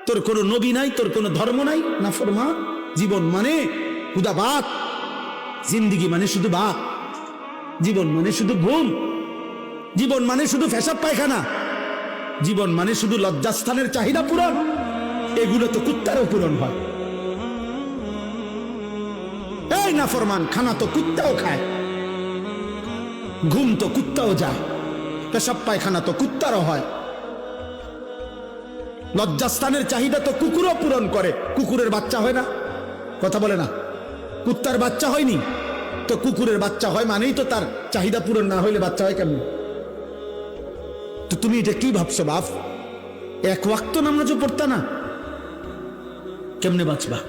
তোর কোনো নবী নাই, তোর কোনো ধর্ম নাই, নাফরমান। জীবন মানে খুদা বাত, জিন্দিগি মানে শুধু বাত, জীবন মানে শুধু ঘুম, জীবন মানে শুধু পেশাব পায়খানা, জীবন মানে শুধু লজ্জাস্থানের চাহিদা পূরণ। এগুলো তো কুত্তারও পূরণ হয়। এই নাফরমান, খানা তো কুত্তাও খায়, ঘুম তো কুত্তাও যায়, পেশাব পায়খানা তো কুত্তারও হয়, লজ্জাস্থানের চাহিদা তো কুকুরও পূরণ করে। কুকুরের বাচ্চা হয় না? কথা বলে না, কুত্তার বাচ্চা হয়নি তো কুকুরের বাচ্চা হয়, মানেই তো তার চাহিদা পূরণ না হইলে বাচ্চা হয় কেমন? তো তুমি এটা কি ভাবছো বাপ? এক ওয়াক্ত নামাজও পড়তা না, কেমনে বাঁচবা?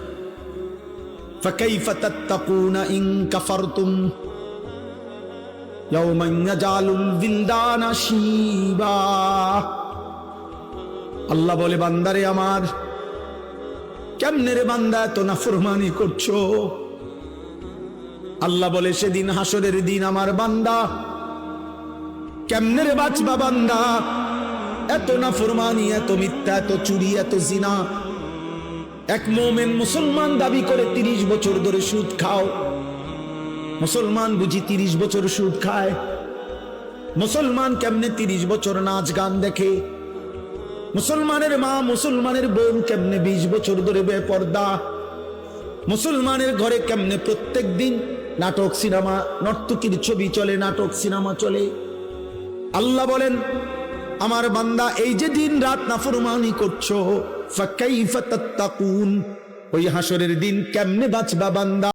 ফাকাইফা তাত্তাকুনা ইন কাফারতুম ইয়াওমান ইয়াজালুল বিলদানা শিবা। আল্লাহ বলে, বান্দারে আমার, কেমনে রে বান্দা এত নাফরমানি করছো? আল্লাহ বলে, সেদিন হাসরের দিন আমার বান্দা কেমনে রে বাঁচবা? বান্দা এত নাফরমানি, এত মিথ্যা, এত চুরি, এত জিনা। এক মোমেন মুসলমান দাবি করে 30 বছর ধরে সুদ খাও। মুসলমান বুঝি 30 বছর সুদ খায়? মুসলমান কেমনে 30 বছর নাচ গান দেখে? মুসলমানের মা, মুসলমানের বোন কেমনে 20 বছর ধরে বেপর্দা? মুসলমানের ঘরে কেমনে প্রত্যেক দিন নাটক সিনেমা, নর্তকীর ছবি চলে, নাটক সিনেমা চলে। আল্লাহ বলেন, আমার বান্দা এই যে দিন রাত নাফরমানি করছো, ফাকাইফা তাত্তাকুন, ওই হাসরের দিন কেমনে বাঁচবা বান্দা?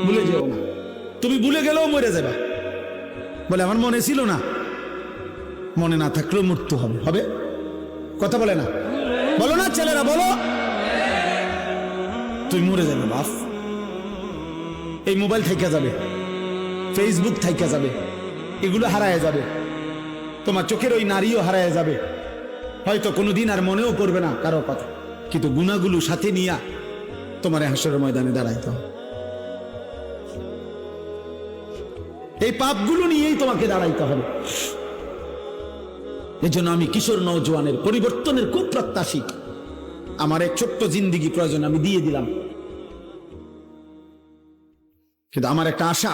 ভুলে যেও না, তুমি ভুলে গেলেও মরে যাবে। বলে, আমার মনে ছিল না। মনে না থাকলেও মৃত্যু হবে, হবে। কথা বলে না, বলো না ছেলেরা, বলো। তুই মরে যাবে বাপ। এই মোবাইল থাইকা যাবে, ফেসবুক থাইকা যাবে, এগুলো হারায় যাবে, তোমার চোখের ওই নারীও হারায় যাবে। হয়তো কোনোদিন আর মনেও করবে না কারো কথা, কিন্তু গুনাহগুলো সাথে নিয়া তোমার হাসরের ময়দানে দাঁড়াইতে হবে। এই পাপগুলো নিয়েই তোমাকে দাঁড়াইতে হবে। এই জন্য আমি কিশোর নওজোয়ানের পরিবর্তনের খুব প্রত্যাশী। আমার এক ছোট্ট জিন্দিগি প্রয়োজন, আমি দিয়ে দিলাম, কিন্তু আমার একটা আশা,